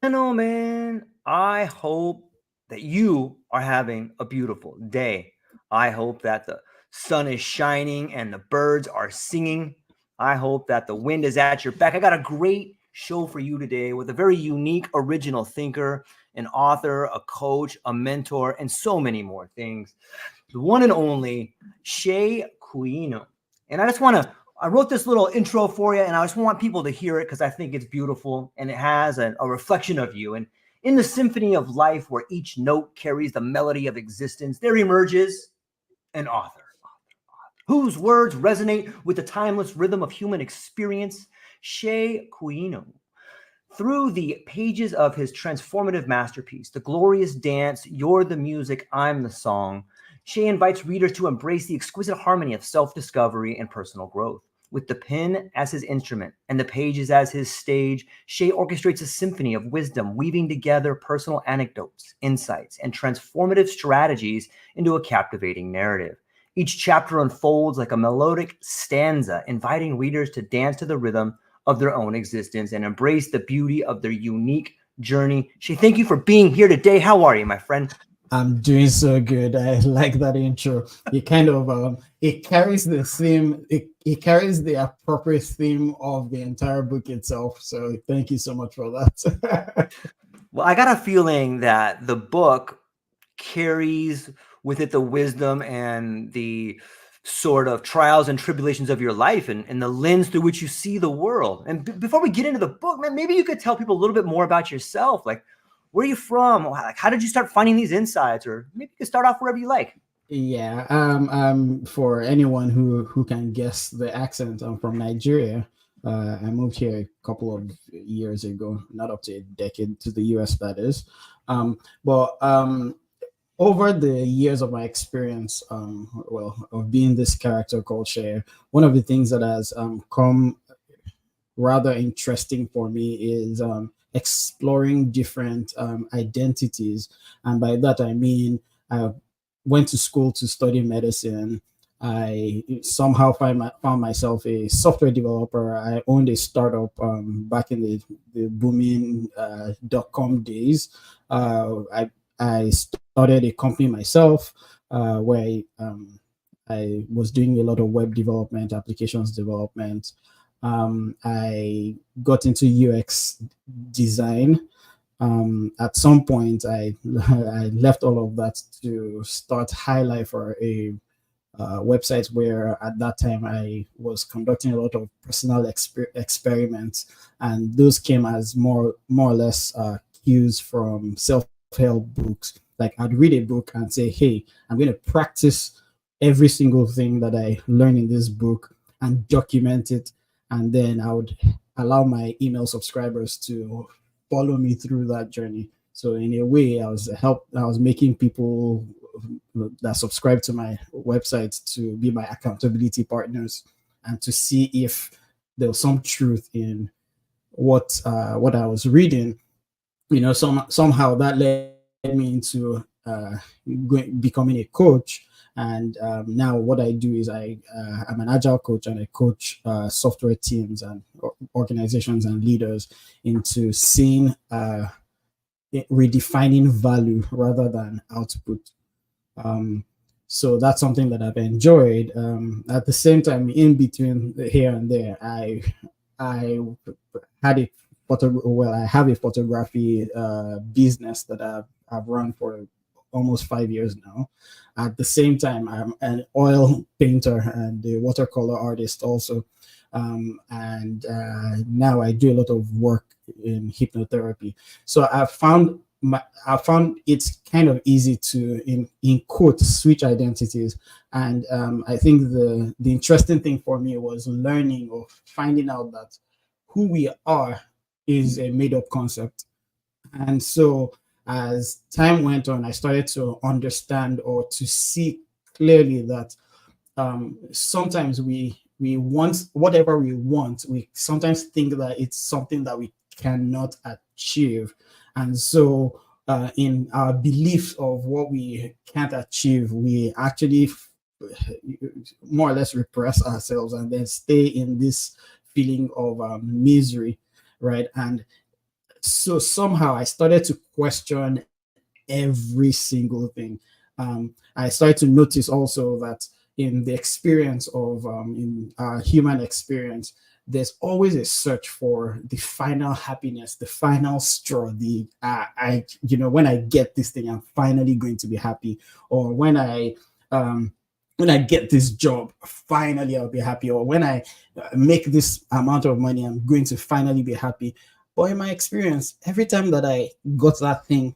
gentlemen, I hope that you are having a beautiful day. I hope that the sun is shining and the birds are singing. I hope that the wind is at your back. I got a great show for you today with a very unique, original thinker, an author, a coach, a mentor, and so many more things. The one and only Seye Kuyinu. And I wrote this little intro for you, and I just want people to hear it because I think it's beautiful and it has a reflection of you. And in the symphony of life, where each note carries the melody of existence, there emerges an author whose words resonate with the timeless rhythm of human experience. Seye Kuyinu. Through the pages of his transformative masterpiece, The Glorious Dance, You're the Music, I'm the Song, Seye invites readers to embrace the exquisite harmony of self-discovery and personal growth. With the pen as his instrument and the pages as his stage, Seye orchestrates a symphony of wisdom, weaving together personal anecdotes, insights, and transformative strategies into a captivating narrative. Each chapter unfolds like a melodic stanza, inviting readers to dance to the rhythm of their own existence and embrace the beauty of their unique journey. Seye, thank you for being here today. How are you, my friend? I'm doing so good. I like that intro. It kind of it carries the theme. It carries the appropriate theme of the entire book itself. So thank you so much for that. Well, I got a feeling that the book carries with it the wisdom and the sort of trials and tribulations of your life and the lens through which you see the world. And before we get into the book, man, maybe you could tell people a little bit more about yourself. Like, where are you from? How did you start finding these insights? Or maybe you could start off wherever you like. Yeah. For anyone who can guess the accent, I'm from Nigeria. I moved here a couple of years ago, not up to a decade, to the US, that is. But over the years of my experience, of being this character called Seye, one of the things that has come rather interesting for me is exploring different identities. And by that, I mean, I went to school to study medicine. I somehow found myself a software developer. I owned a startup back in the booming .com days. I started a company myself where I was doing a lot of web development, applications development. I got into UX design. At some point, I left all of that to start Highlight for a website where at that time I was conducting a lot of personal experiments, and those came as more or less cues from self-help books. Like I'd read a book and say, hey, I'm going to practice every single thing that I learned in this book and document it. And then I would allow my email subscribers to follow me through that journey. So in a way, I was making people that subscribe to my website to be my accountability partners and to see if there was some truth in what I was reading. Somehow that led me into becoming a coach. And now what I do is I'm an agile coach, and I coach software teams and organizations and leaders into seeing redefining value rather than output. So that's something that I've enjoyed. At the same time, in between here and there, I had I have a photography business that I've run for almost 5 years now. At the same time, I'm an oil painter and a watercolor artist also. And now I do a lot of work in hypnotherapy. So I found it's kind of easy to in quote switch identities. And I think the interesting thing for me was learning or finding out that who we are is a made up concept. And so as time went on, I started to understand or to see clearly that sometimes we want whatever we want. We sometimes think that it's something that we cannot achieve. And so in our belief of what we can't achieve, we actually more or less repress ourselves and then stay in this feeling of misery, right? And So somehow I started to question every single thing. I started to notice also that in the experience of in human experience, there's always a search for the final happiness, the final straw. The I when I get this thing, I'm finally going to be happy, or um, when I get this job, finally I'll be happy, or when I make this amount of money, I'm going to finally be happy. But in my experience, every time that I got that thing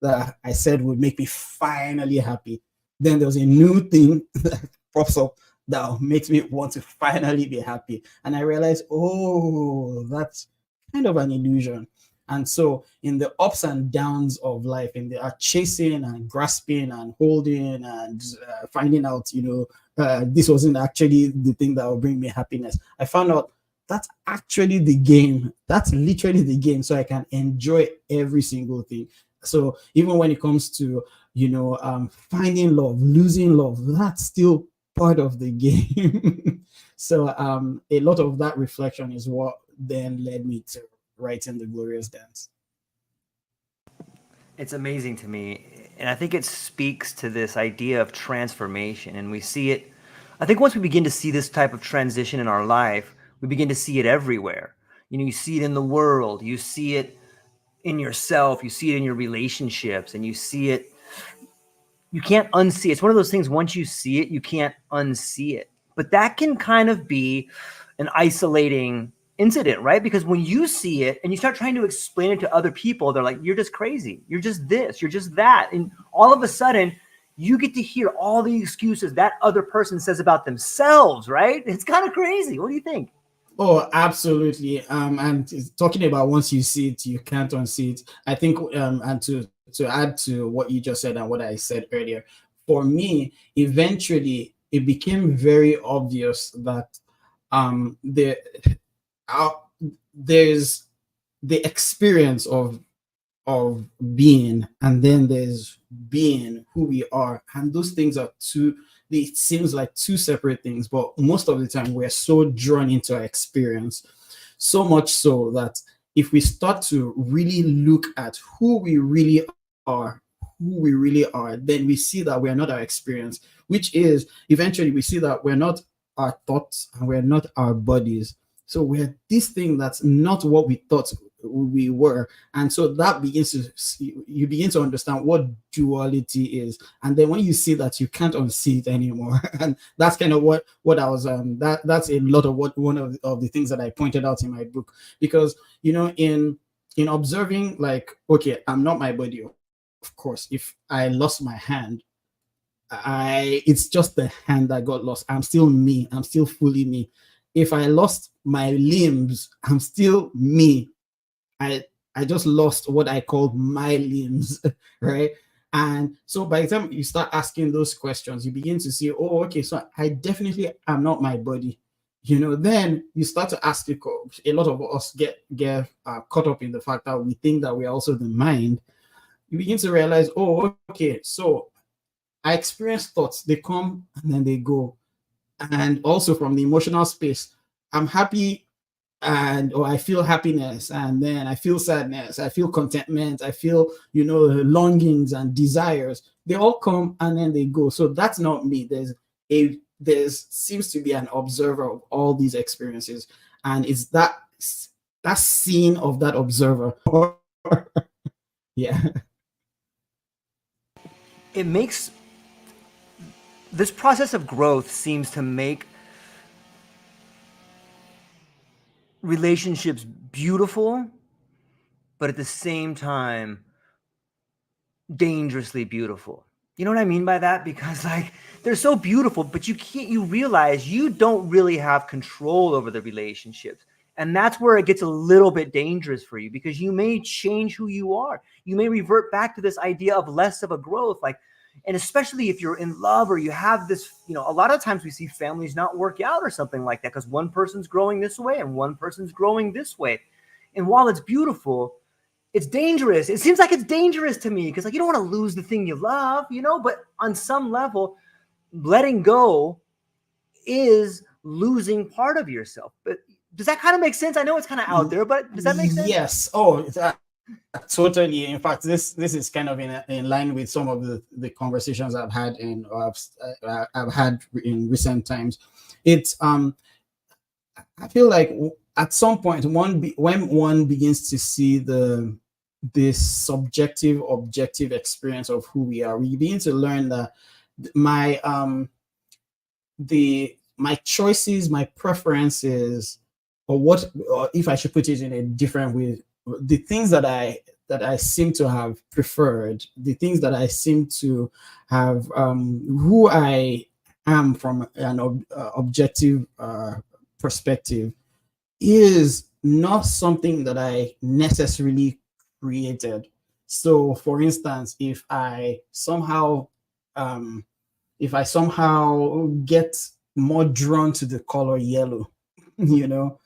that I said would make me finally happy, then there's a new thing that pops up that makes me want to finally be happy. And I realized, oh, that's kind of an illusion. And so, in the ups and downs of life, in the chasing and grasping and holding and finding out, this wasn't actually the thing that will bring me happiness, I found out that's actually the game. That's literally the game. So I can enjoy every single thing. So even when it comes to finding love, losing love, that's still part of the game. So a lot of that reflection is what then led me to writing the Glorious Dance. It's amazing to me. And I think it speaks to this idea of transformation. And we see it, I think once we begin to see this type of transition in our life, we begin to see it everywhere. You see it in the world, you see it in yourself, you see it in your relationships, and you see it, you can't unsee it. It's one of those things, once you see it, you can't unsee it. But that can kind of be an isolating incident, right? Because when you see it and you start trying to explain it to other people, they're like, you're just crazy. You're just this, you're just that. And all of a sudden, you get to hear all the excuses that other person says about themselves, right? It's kind of crazy. What do you think? Oh, absolutely. And talking about once you see it, you can't unsee it. I think, and to add to what you just said and what I said earlier, for me, eventually it became very obvious that the uh, there's the experience of being, and then there's being who we are, and those things are two, it seems like two separate things, but most of the time we're so drawn into our experience, so much so that if we start to really look at are who we really are, then we see that we're not our experience, which is eventually we see that we're not our thoughts and we're not our bodies. So we're this thing that's not what we thought we were. And so that begins to you begin to understand what duality is. And then when you see that, you can't unsee it anymore. And that's kind of what I was that's a lot of what one of the things that I pointed out in my book. Because in observing, like, okay, I'm not my body. Of course, if I lost my hand, it's just the hand that got lost. I'm still me. I'm still fully me. If I lost my limbs, I'm still me. I I just lost what I called my limbs, right? And so by the time you start asking those questions, you begin to see, oh, okay, so I definitely am not my body. Then you start to ask a lot of us get caught up in the fact that we think that we're also the mind. You begin to realize, oh, okay, so I experience thoughts, they come and then they go. And also from the emotional space, I'm happy and or I feel happiness, and then I feel sadness, I feel contentment, I feel longings and desires. They all come and then they go. So that's not me. There's seems to be an observer of all these experiences, and it's that scene of that observer. Yeah. It makes this process of growth seems to make relationships beautiful, but at the same time dangerously beautiful. You know what I mean by that? Because like they're so beautiful, but you realize you don't really have control over the relationships. And that's where it gets a little bit dangerous for you, because you may change who you are. You may revert back to this idea of less of a growth, like, and especially if you're in love or you have this, a lot of times we see families not work out or something like that because one person's growing this way and one person's growing this way. And while it's beautiful, it's dangerous. It seems like it's dangerous to me because like you don't want to lose the thing you love, but on some level, letting go is losing part of yourself. But Does that kind of make sense? I know it's kind of out there, but does that make sense? Yes. Oh, totally. In fact, this is kind of in line with some of the conversations I've had I've had in recent times. It's I feel like at some point, when one begins to see this subjective, objective experience of who we are, we begin to learn that my my choices, my preferences, or if I should put it in a different way, the things that I seem to have preferred, the things that I seem to have, who I am from an objective perspective, is not something that I necessarily created. So, for instance, um, if I somehow get more drawn to the color yellow, you know,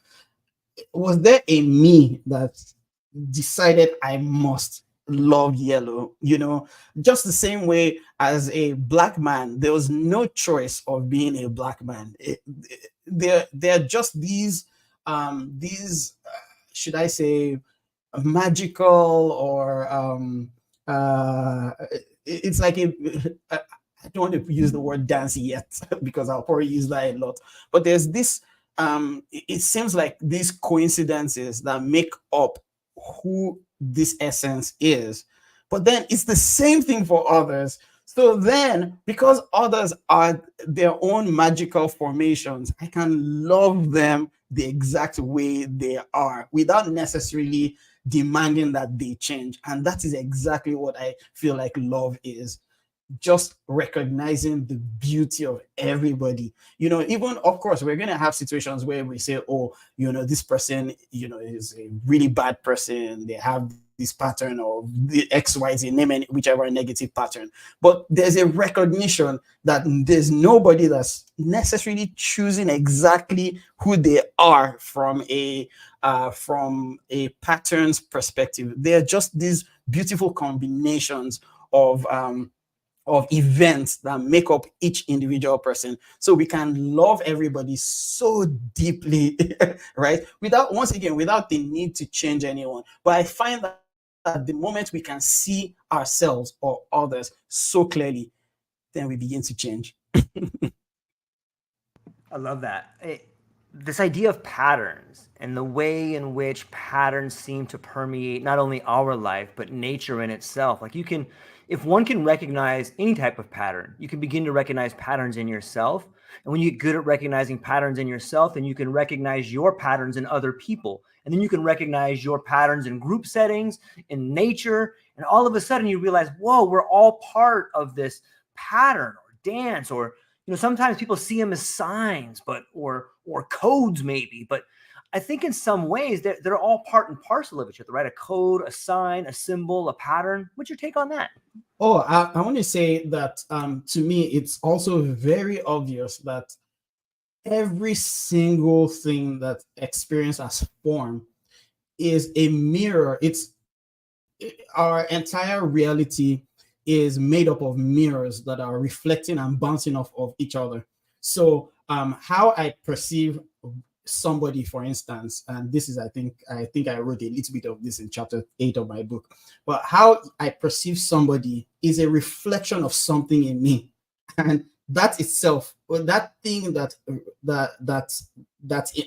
was there a me that decided I must love yellow? You know, just the same way as a black man, there was no choice of being a black man. They're just should I say, magical, or it's like I don't want to use the word dance yet because I'll probably use that a lot. But there's this it seems like these coincidences that make up who this essence is. But then it's the same thing for others. So then, because others are their own magical formations, I can love them the exact way they are without necessarily demanding that they change. And that is exactly what I feel like love is. Just recognizing the beauty of everybody. You know, even of course, we're going to have situations where we say, oh, you know, this person, you know, is a really bad person. They have this pattern of the XYZ, name any whichever negative pattern. But there's a recognition that there's nobody that's necessarily choosing exactly who they are from a pattern's perspective. They're just these beautiful combinations of events that make up each individual person. So we can love everybody so deeply, right? Once again, without the need to change anyone. But I find that at the moment we can see ourselves or others so clearly, then we begin to change. I love that. This idea of patterns and the way in which patterns seem to permeate not only our life, but nature in itself. Like if one can recognize any type of pattern, you can begin to recognize patterns in yourself. And when you get good at recognizing patterns in yourself, then you can recognize your patterns in other people. And then you can recognize your patterns in group settings, in nature. And all of a sudden you realize, whoa, we're all part of this pattern or dance, or sometimes people see them as signs, or codes maybe. But I think in some ways they're all part and parcel of each other, right? A code, a sign, a symbol, a pattern. What's your take on that? Oh, I want to say that to me, it's also very obvious that every single thing that experience has formed is a mirror. Our entire reality is made up of mirrors that are reflecting and bouncing off of each other. So how I perceive somebody, for instance, and this is I think I wrote a little bit of this in chapter 8 of my book, but how I perceive somebody is a reflection of something in me. And that itself, or that thing that's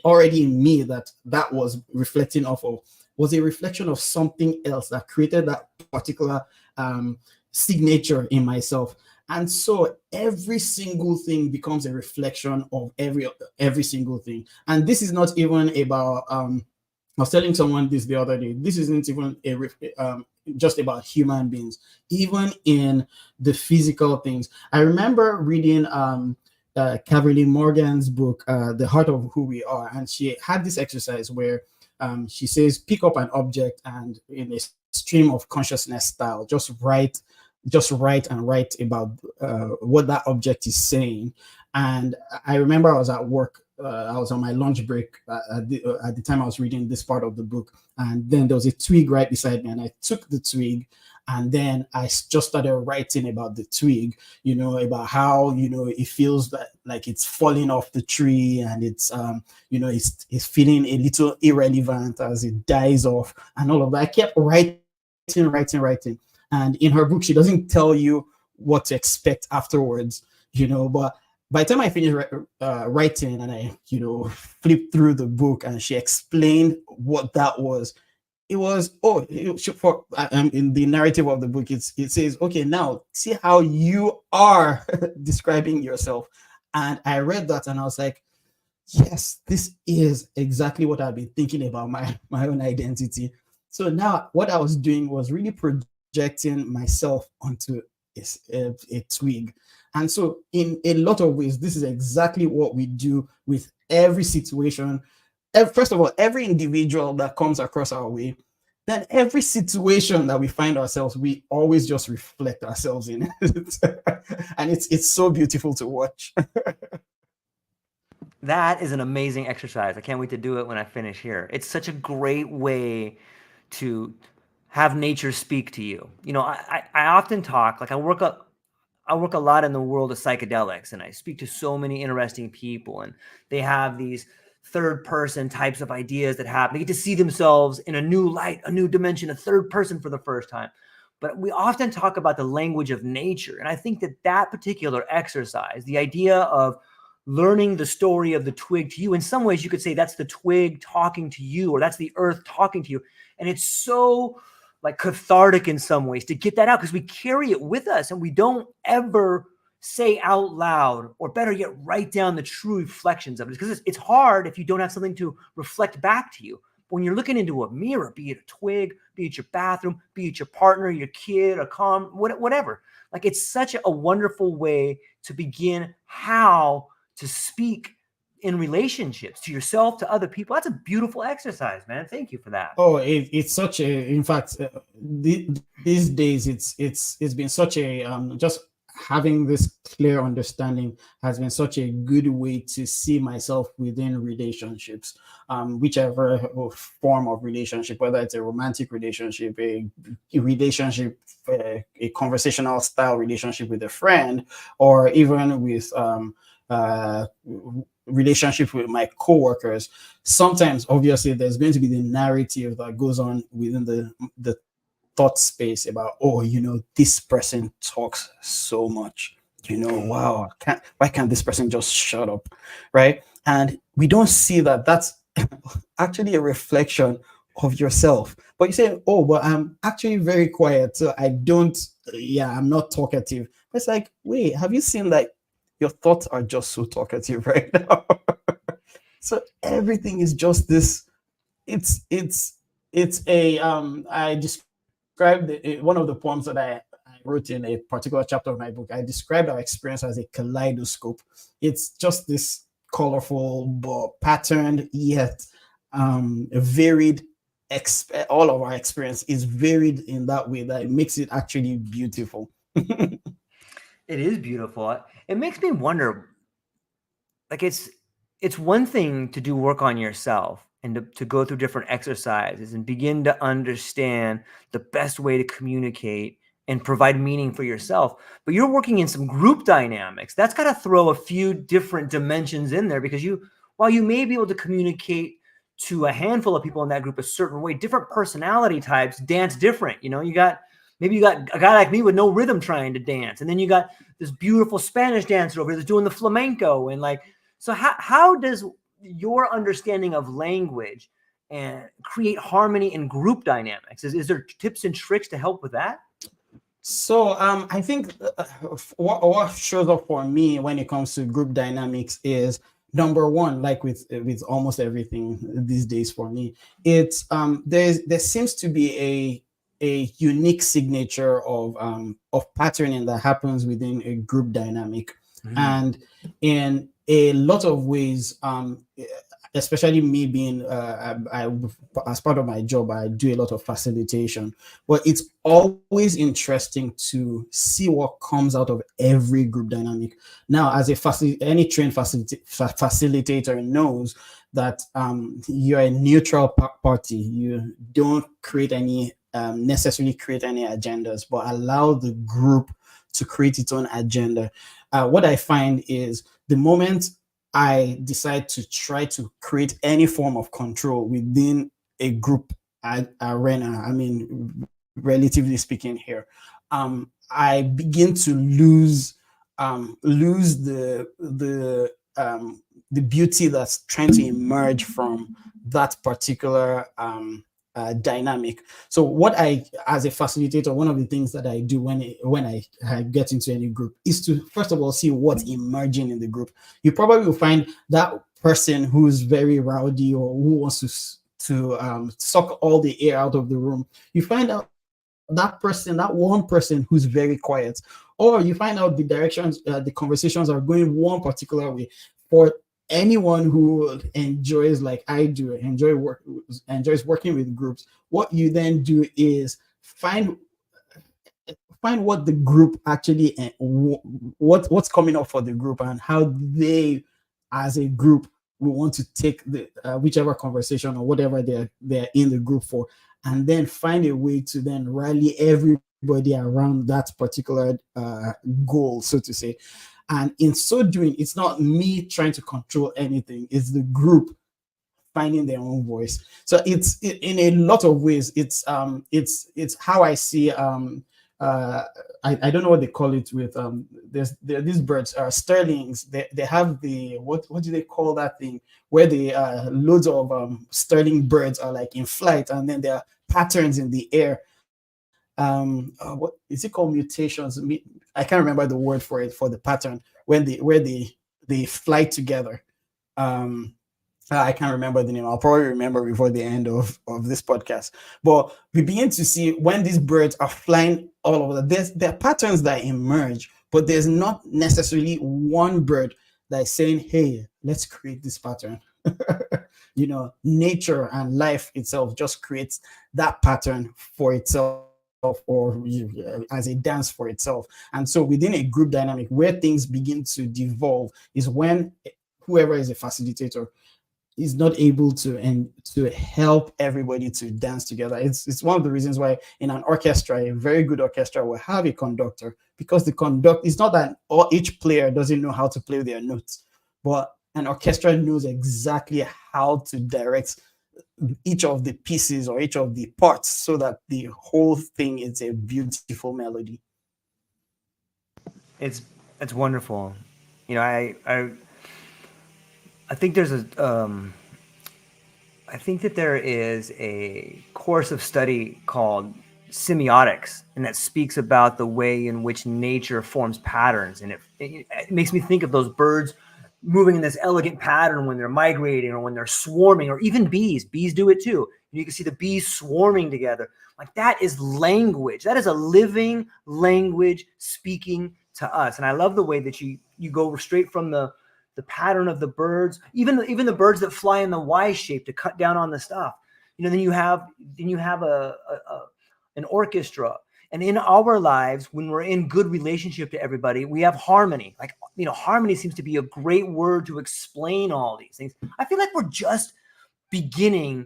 already in me, that was reflecting off of, was a reflection of something else that created that particular signature in myself. And so every single thing becomes a reflection of every single thing. And this is not even about I was telling someone this the other day, this isn't even just about human beings, even in the physical things. I remember reading Caroline Morgan's book, The Heart of Who We Are, and she had this exercise where she says, pick up an object and in a stream of consciousness style, just write and write about what that object is saying. And I remember I was at work, I was on my lunch break at the time I was reading this part of the book, and then there was a twig right beside me, and I took the twig And then just started writing about the twig, about how, it feels like it's falling off the tree, and it's feeling a little irrelevant as it dies off and all of that. I kept writing. And in her book, she doesn't tell you what to expect afterwards, but by the time I finished writing, and I, flipped through the book, and she explained what that was, it was, in the narrative of the book, it says, okay, now see how you are describing yourself. And I read that, and I was like, yes, this is exactly what I've been thinking about my own identity. So now what I was doing was really projecting myself onto a twig. And so in a lot of ways, this is exactly what we do with every situation. First of all, every individual that comes across our way, then every situation that we find ourselves, we always just reflect ourselves in it. And it's so beautiful to watch. That is an amazing exercise. I can't wait to do it when I finish here. It's such a great way to have nature speak to you. I often talk, like I work a lot in the world of psychedelics, and I speak to so many interesting people, and they have these third person types of ideas that happen. They get to see themselves in a new light, a new dimension, a third person for the first time. But we often talk about the language of nature. And I think that particular exercise, the idea of learning the story of the twig to you, in some ways you could say that's the twig talking to you, or that's the earth talking to you. And it's so like cathartic in some ways to get that out, because we carry it with us and we don't ever say out loud, or better yet, write down the true reflections of it, because it's hard if you don't have something to reflect back to you. But when you're looking into a mirror, be it a twig, be it your bathroom, be it your partner, your kid, a whatever, like it's such a wonderful way to begin how to speak in relationships to yourself, to other people. That's a beautiful exercise, man. Thank you for that. Oh, it's such a, in fact, these days it's been such a, just having this clear understanding has been such a good way to see myself within relationships, whichever form of relationship, whether it's a romantic relationship, a relationship, a conversational style relationship with a friend, or even with relationship with my coworkers. Sometimes obviously there's going to be the narrative that goes on within the thought space about, this person talks so much, wow, why can't this person just shut up, right? And we don't see that that's actually a reflection of yourself. But you say, oh, but I'm actually very quiet, so I'm not talkative. But it's like, wait, have you seen that your thoughts are just so talkative right now? So everything is just this. It's a I described one of the poems that I wrote in a particular chapter of my book. I described our experience as a kaleidoscope. It's just this colorful but patterned yet varied. All of our experience is varied in that way that it makes it actually beautiful. It is beautiful. It makes me wonder, like it's one thing to do work on yourself and to go through different exercises and begin to understand the best way to communicate and provide meaning for yourself. But you're working in some group dynamics. That's got to throw a few different dimensions in there, because while you may be able to communicate to a handful of people in that group a certain way, different personality types dance different. Maybe you got a guy like me with no rhythm trying to dance, and then you got this beautiful Spanish dancer over here that's doing the flamenco, and so how does your understanding of language and create harmony in group dynamics? Is there tips and tricks to help with that? So I think what shows up for me when it comes to group dynamics is, number one, like with almost everything these days for me, it's there seems to be a unique signature of patterning that happens within a group dynamic. Mm-hmm. And in a lot of ways, especially me being, as part of my job, I do a lot of facilitation. But it's always interesting to see what comes out of every group dynamic. Now, as any trained facilitator knows that you're a neutral party. You don't create any necessarily create any agendas, but allow the group to create its own agenda. What I find is the moment I decide to try to create any form of control within a group arena, I mean, relatively speaking here, I begin to lose the beauty that's trying to emerge from that particular dynamic. So what I, as a facilitator, one of the things that I do when I get into any group is to first of all see what's emerging in the group. You probably will find that person who's very rowdy or who wants to suck all the air out of the room. You find out that person, that one person who's very quiet, or you find out the directions, the conversations are going one particular way. For anyone who enjoys, like I do, enjoys working with groups, what you then do is find what the group actually what's coming up for the group and how they as a group will want to take the whichever conversation or whatever they're in the group for, and then find a way to then rally everybody around that particular goal, so to say. And in so doing, it's not me trying to control anything, it's the group finding their own voice. So in a lot of ways, it's how I see I don't know what they call it with there these birds are sterlings. They have the what do they call that thing where the loads of sterling birds are like in flight, and then there are patterns in the air. What is it called? Mutations. I can't remember the word for it, for the pattern when they fly together. I can't remember the name. I'll probably remember before the end of this podcast. But we begin to see when these birds are flying all over. There are patterns that emerge, but there's not necessarily one bird that is saying, "Hey, let's create this pattern." Nature and life itself just creates that pattern for itself, or as a dance for itself. And so within a group dynamic where things begin to devolve is when whoever is a facilitator is not able to help everybody to dance together. It's one of the reasons why in an orchestra, a very good orchestra will have a conductor, because it's not that each player doesn't know how to play their notes, but an orchestra knows exactly how to direct each of the pieces or each of the parts so that the whole thing is a beautiful melody. It's wonderful. You know, I think there's I think that there is a course of study called semiotics, and that speaks about the way in which nature forms patterns. And it makes me think of those birds moving in this elegant pattern when they're migrating or when they're swarming, or even bees. Bees do it too. You can see the bees swarming together. Like, that is language. That is a living language speaking to us. And I love the way that you go straight from the pattern of the birds, even the birds that fly in the Y shape to cut down on the stuff. Then you have an orchestra. And in our lives, when we're in good relationship to everybody, we have harmony. Like, harmony seems to be a great word to explain all these things. I feel like we're just beginning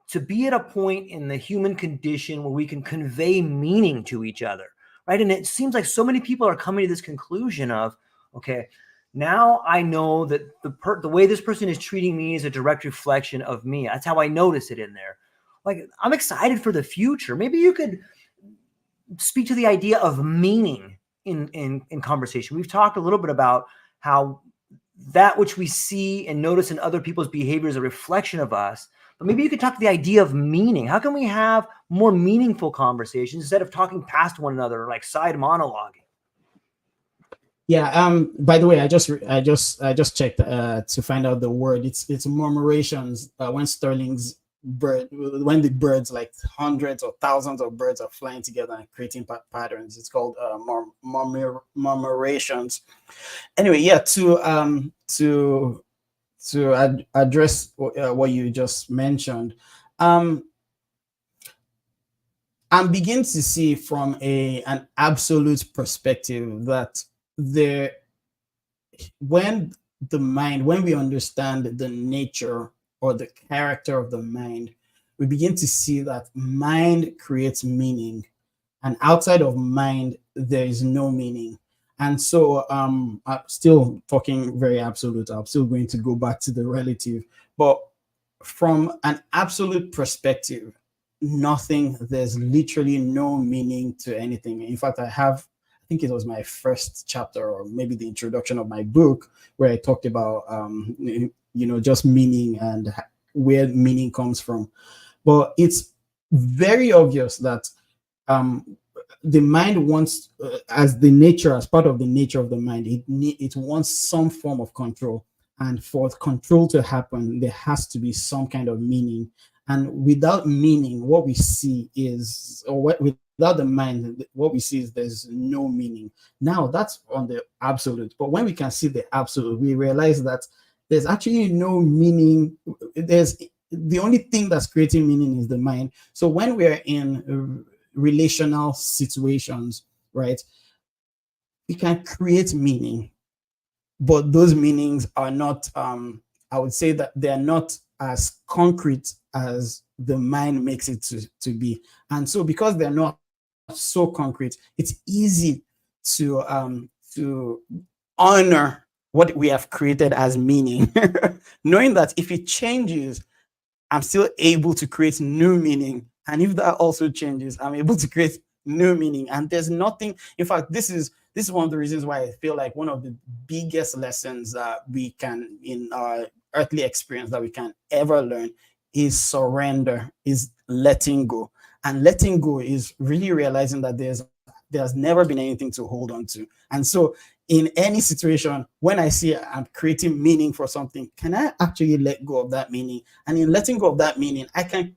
to be at a point in the human condition where we can convey meaning to each other, right? And it seems like so many people are coming to this conclusion of, okay, now I know that the way this person is treating me is a direct reflection of me. That's how I notice it in there. Like, I'm excited for the future. Maybe you could speak to the idea of meaning in conversation. We've talked a little bit about how that which we see and notice in other people's behavior is a reflection of us. But maybe you could talk to the idea of meaning. How can we have more meaningful conversations instead of talking past one another, like side monologuing? Yeah. By the way, I just checked to find out the word. It's murmurations. When the birds, like hundreds or thousands of birds, are flying together and creating patterns. It's called murmurations. Anyway, yeah. To address what you just mentioned, I'm beginning to see from an absolute perspective that there when we understand the nature or the character of the mind, we begin to see that mind creates meaning, and outside of mind there is no meaning. And so I'm still talking very absolute. I'm still going to go back to the relative, but from an absolute perspective, nothing, there's literally no meaning to anything. In fact, I think it was my first chapter or maybe the introduction of my book where I talked about just meaning and where meaning comes from. But it's very obvious that um, the mind wants, as part of the nature of the mind, it wants some form of control. And for control to happen, there has to be some kind of meaning. And without meaning, what we see is, without the mind, what we see is there's no meaning. Now, that's on the absolute. But when we can see the absolute, we realize that there's actually no meaning. There's the only thing that's creating meaning is the mind. So when we're in relational situations, right, we can create meaning, but those meanings are not, I would say that they're not as concrete as the mind makes it to be. And so because they're not so concrete, it's easy to honor what we have created as meaning, knowing that if it changes, I'm still able to create new meaning. And if that also changes, I'm able to create new meaning. And there's nothing, in fact, this is one of the reasons why I feel like one of the biggest lessons that we can, in our earthly experience, that we can ever learn is surrender, is letting go. And letting go is really realizing that there's never been anything to hold on to. And so in any situation, when I see I'm creating meaning for something, can I actually let go of that meaning? And in letting go of that meaning, I can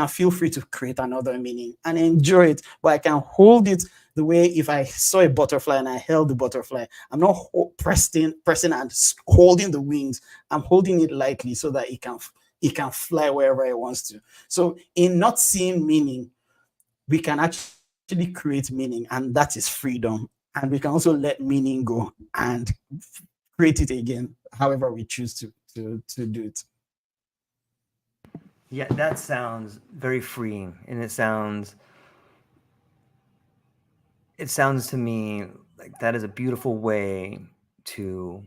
feel free to create another meaning and enjoy it, but I can hold it the way if I saw a butterfly and I held the butterfly, I'm not pressing and holding the wings. I'm holding it lightly so that it can fly wherever it wants to. So in not seeing meaning, we can actually create meaning, and that is freedom. And we can also let meaning go and create it again, however we choose to do it. Yeah, that sounds very freeing, and it sounds to me like that is a beautiful way to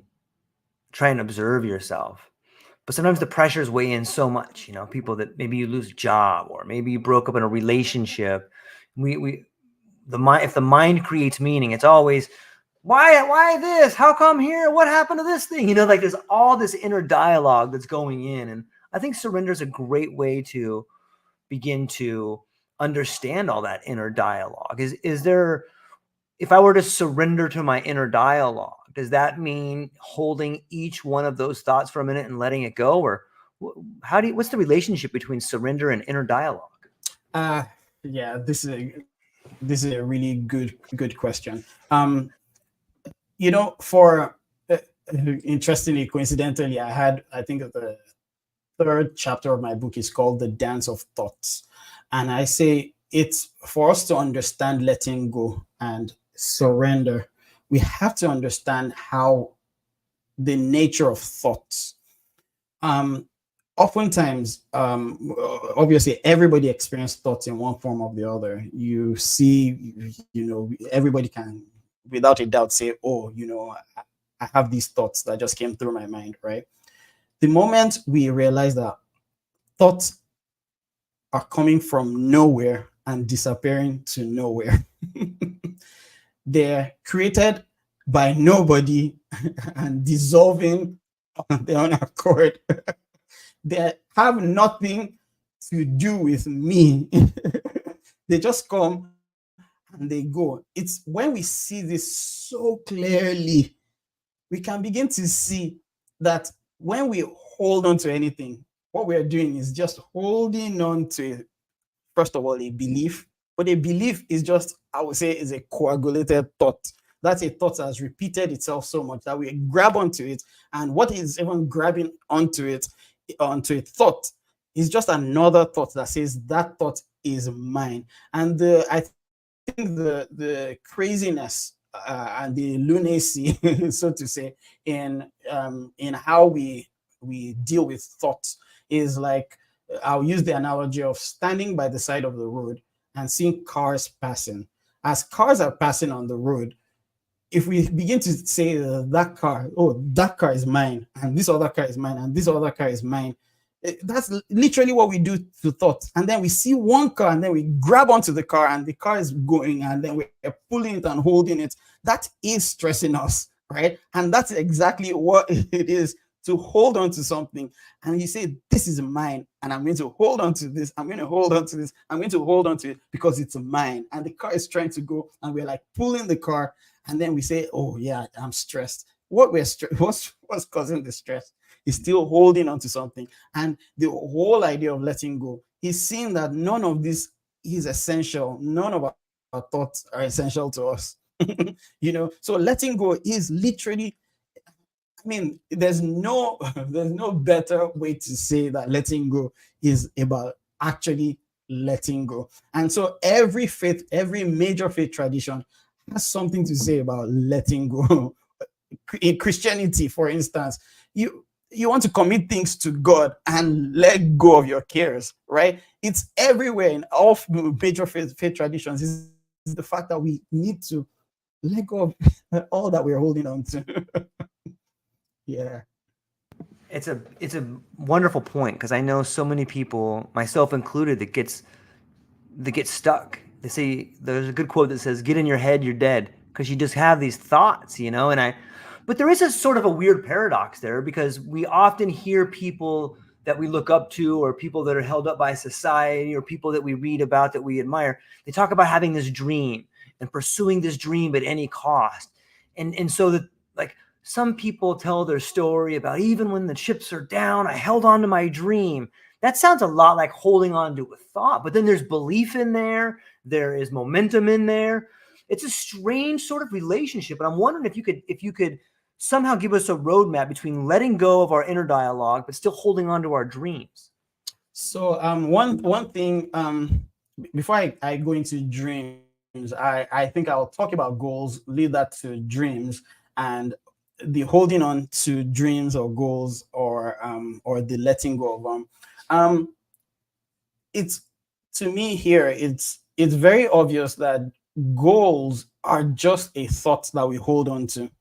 try and observe yourself. But sometimes the pressures weigh in so much, people that maybe you lose a job or maybe you broke up in a relationship. We the mind If the mind creates meaning, it's always why this? How come here? What happened to this thing? Like there's all this inner dialogue that's going in. And I think surrender is a great way to begin to understand all that inner dialogue. Is there If I were to surrender to my inner dialogue, does that mean holding each one of those thoughts for a minute and letting it go? Or what's the relationship between surrender and inner dialogue? Uh yeah, this is a really good question. For interestingly, coincidentally, I think the third chapter of my book is called The Dance of Thoughts. And I say it's for us to understand letting go and surrender, we have to understand how the nature of thoughts. Um, Oftentimes, obviously, everybody experiences thoughts in one form or the other. You see, everybody can, without a doubt, say, "Oh, I have these thoughts that just came through my mind." Right? The moment we realize that thoughts are coming from nowhere and disappearing to nowhere, they're created by nobody and dissolving on their own accord. They have nothing to do with me. They just come and they go. It's when we see this so clearly, we can begin to see that when we hold on to anything, what we are doing is just holding on to, first of all, a belief. But a belief is just, I would say, is a coagulated thought. That's a thought that has repeated itself so much that we grab onto it. And what is even grabbing onto a thought, is just another thought that says that thought is mine. And I think the craziness and the lunacy, so to say, in how we deal with thoughts is like I'll use the analogy of standing by the side of the road and seeing cars passing. As cars are passing on the road, if we begin to say that car, oh, that car is mine, and this other car is mine, and this other car is mine, that's literally what we do to thoughts. And then we see one car, and then we grab onto the car, and the car is going, and then we're pulling it and holding it. That is stressing us, right? And that's exactly what it is to hold on to something. And you say, this is mine, and I'm going to hold on to this. I'm going to hold on to this. I'm going to hold on to it because it's mine. And the car is trying to go, and we're like pulling the car. And then we say, oh, yeah, I'm stressed. What's causing the stress is still holding on to something. And the whole idea of letting go is seeing that none of this is essential. None of our thoughts are essential to us. So letting go is literally, I mean, there's no better way to say that letting go is about actually letting go. And so every major faith tradition has something to say about letting go. In Christianity, for instance, you want to commit things to God and let go of your cares, right? It's everywhere in all major faith traditions. Is the fact that we need to let go of all that we're holding on to. Yeah. It's a wonderful point, because I know so many people, myself included, that get stuck. They say, there's a good quote that says, "Get in your head, you're dead," because you just have these thoughts, but there is a sort of a weird paradox there, because we often hear people that we look up to, or people that are held up by society, or people that we read about that we admire. They talk about having this dream and pursuing this dream at any cost. And so that, like, some people tell their story about, even when the chips are down, I held on to my dream. That sounds a lot like holding on to a thought, but then there's belief in there. There is momentum in there. It's a strange sort of relationship. And I'm wondering if you could somehow give us a roadmap between letting go of our inner dialogue, but still holding on to our dreams. So one thing, before I go into dreams, I think I'll talk about goals, lead that to dreams, and the holding on to dreams or goals, or the letting go of them. It's, to me here, it's very obvious that goals are just a thought that we hold on to.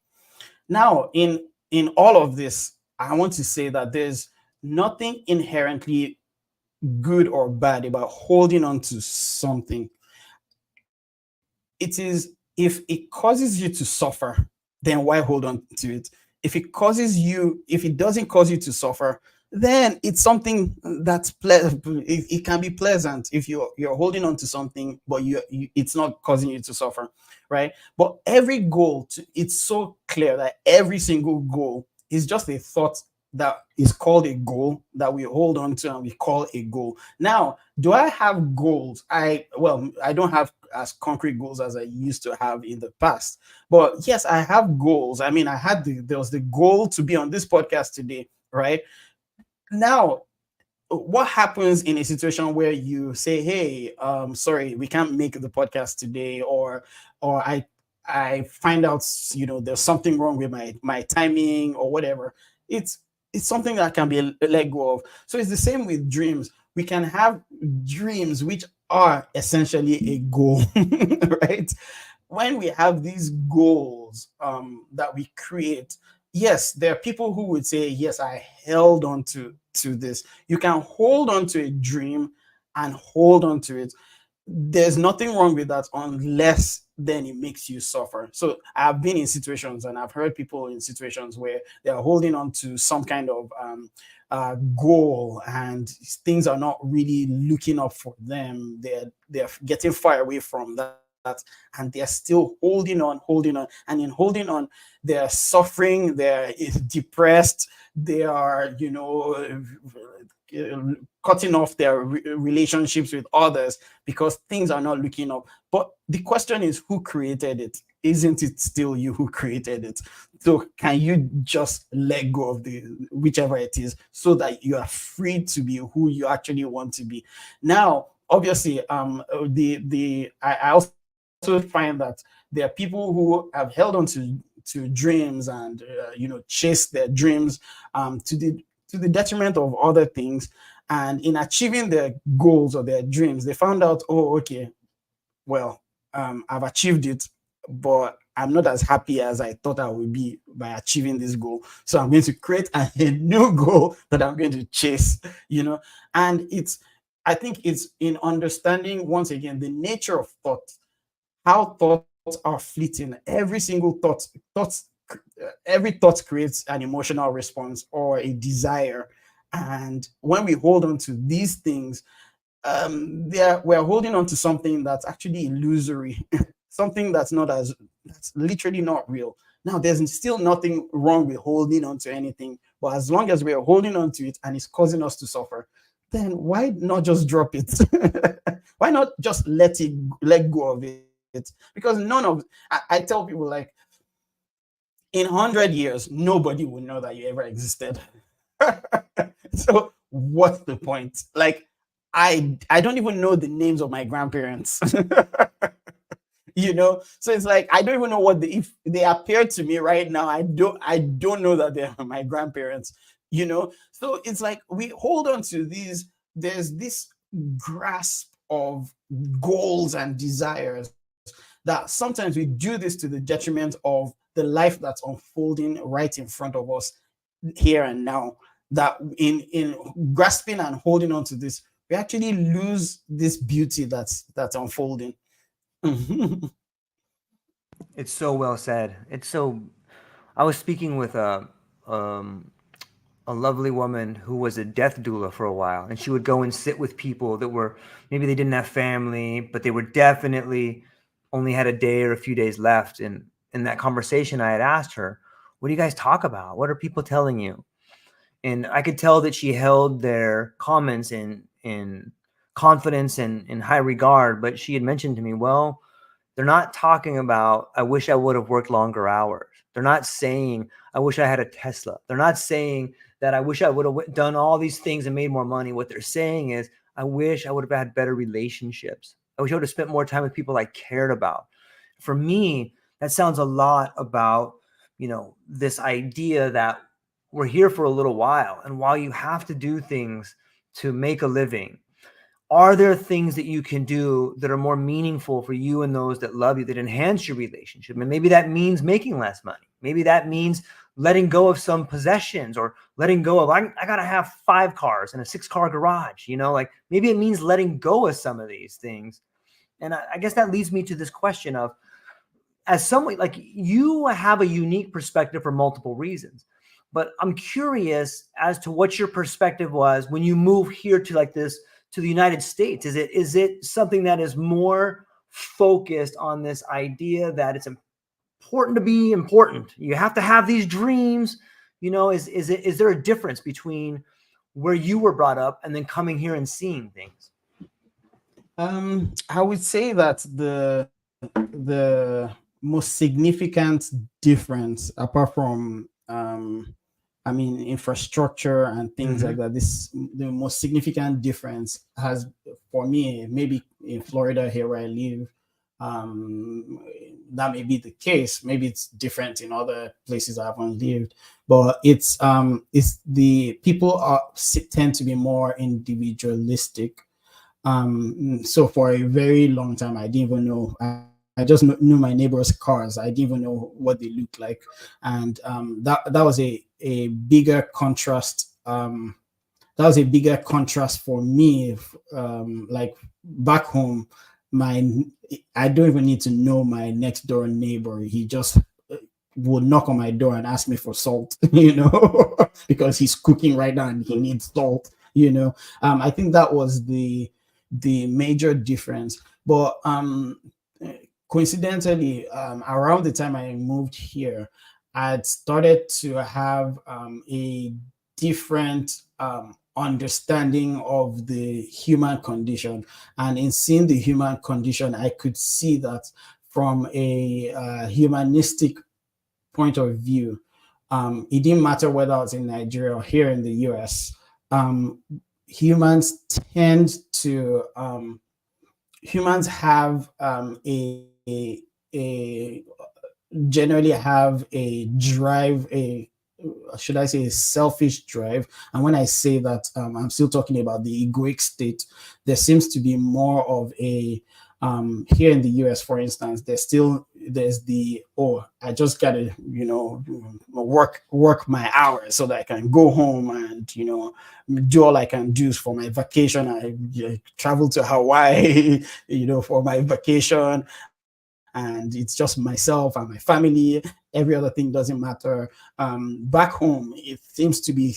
Now, in all of this, I want to say that there's nothing inherently good or bad about holding on to something. It is, if it causes you to suffer, then why hold on to it? If it doesn't cause you to suffer, then it's something that's pleasant. It can be pleasant if you're holding on to something, but it's not causing you to suffer, right? But every goal, it's so clear that every single goal is just a thought that is called a goal that we hold on to and we call a goal. Now, do I have goals? I don't have as concrete goals as I used to have in the past. But yes, I have goals. I mean, there was the goal to be on this podcast today, right? Now, what happens in a situation where you say, "Hey, sorry, we can't make the podcast today," or I find out, there's something wrong with my timing or whatever. It's something that can be let go of. So it's the same with dreams. We can have dreams which are essentially a goal, right? When we have these goals that we create, yes, there are people who would say, yes, I held on to this. You can hold on to a dream and hold on to it. There's nothing wrong with that, unless then it makes you suffer. So I've been in situations, and I've heard people in situations where they're holding on to some kind of goal, and things are not really looking up for them. They're getting far away from that, and they're still holding on. And in holding on, they're suffering, they're depressed, they are, cutting off their relationships with others because things are not looking up. But the question is, who created it? Isn't it still you who created it? So can you just let go of whichever it is, so that you are free to be who you actually want to be? Now, obviously, I also find that there are people who have held on to dreams and chase their dreams to the detriment of other things. And in achieving their goals or their dreams, they found out, oh, okay, well, I've achieved it, but I'm not as happy as I thought I would be by achieving this goal. So I'm going to create a new goal that I'm going to chase, you know. And I think it's in understanding, once again, the nature of thought, how thoughts are fleeting. Every single every thought creates an emotional response or a desire. And when we hold on to these things, we're holding on to something that's actually illusory, something that's literally not real. Now, there's still nothing wrong with holding on to anything, but as long as we're holding on to it and it's causing us to suffer, then why not just drop it? Why not just let go of it? Because I tell people, like, in 100 years, nobody will know that you ever existed. So what's the point? Like, I don't even know the names of my grandparents. So it's like, I don't even know if they appear to me right now, I don't know that they're my grandparents. So it's like we hold on to these, there's this grasp of goals and desires that sometimes we do this to the detriment of the life that's unfolding right in front of us here and now. That in grasping and holding on to this, we actually lose this beauty that's unfolding. It's so well said. It's so. I was speaking with um, a lovely woman who was a death doula for a while, and she would go and sit with people that were, maybe they didn't have family, but they were definitely only had a day or a few days left. And in that conversation, I had asked her, "What do you guys talk about? What are people telling you?" And I could tell that she held their comments in confidence and in high regard. But she had mentioned to me, well, they're not talking about, I wish I would have worked longer hours. They're not saying, I wish I had a Tesla. They're not saying that I wish I would have done all these things and made more money. What they're saying is, I wish I would have had better relationships. I wish I would have spent more time with people I cared about. For me, that sounds a lot about, this idea that we're here for a little while. And while you have to do things to make a living, are there things that you can do that are more meaningful for you and those that love you, that enhance your relationship? And maybe that means making less money. Maybe that means letting go of some possessions, or letting go of, I got to have 5 cars and a 6-car garage, like maybe it means letting go of some of these things. And I guess that leads me to this question of, as someone like you have a unique perspective for multiple reasons, but I'm curious as to what your perspective was when you move here to to the United States. Is it something that is more focused on this idea that it's important to be important? You have to have these dreams, is there a difference between where you were brought up and then coming here and seeing things? I would say that the most significant difference, apart from infrastructure and things like that, the most significant difference has, for me, maybe in Florida here where I live, that may be the case. Maybe it's different in other places I haven't lived, but it's the people tend to be more individualistic. So for a very long time, I didn't even know. I just knew my neighbors' cars. I didn't even know what they looked like, and that was a bigger contrast. That was a bigger contrast for me. Like back home, I don't even need to know my next door neighbor. He just would knock on my door and ask me for salt, because he's cooking right now and he needs salt. I think that was the major difference. But coincidentally, around the time I moved here, I'd started to have a different understanding of the human condition. And in seeing the human condition, I could see that from a humanistic point of view. It didn't matter whether I was in Nigeria or here in the US. Humans tend to humans have a generally have a drive, should I say, selfish drive. And when I say that, I'm still talking about the egoic state. There seems to be more of a here in the US, for instance, there's the, oh, I just gotta, work my hours so that I can go home and do all I can do for my vacation. I travel to Hawaii, for my vacation, and it's just myself and my family. Every other thing doesn't matter. Back home, it seems to be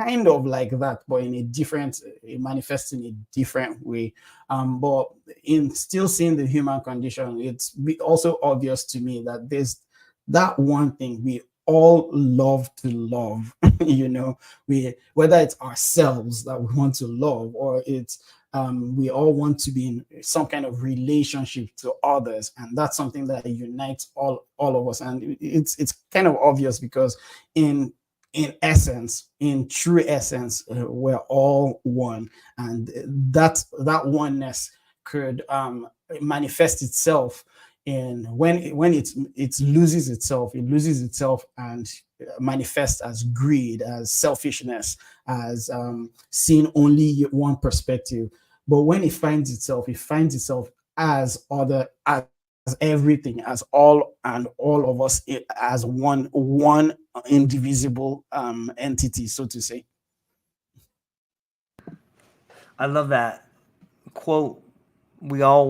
kind of like that, but in a different, it manifests in a different way. But in still seeing the human condition, also obvious to me that there's that one thing we all love to love. We, whether it's ourselves that we want to love, or it's we all want to be in some kind of relationship to others, and that's something that unites all of us. And it's kind of obvious because in essence, in true essence, we're all one, and that oneness could manifest itself in when it loses itself and manifests as greed, as selfishness, as seeing only one perspective. But when it finds itself as other, as everything, as all, and all of us, as one indivisible entity, so to say. I love that quote. We all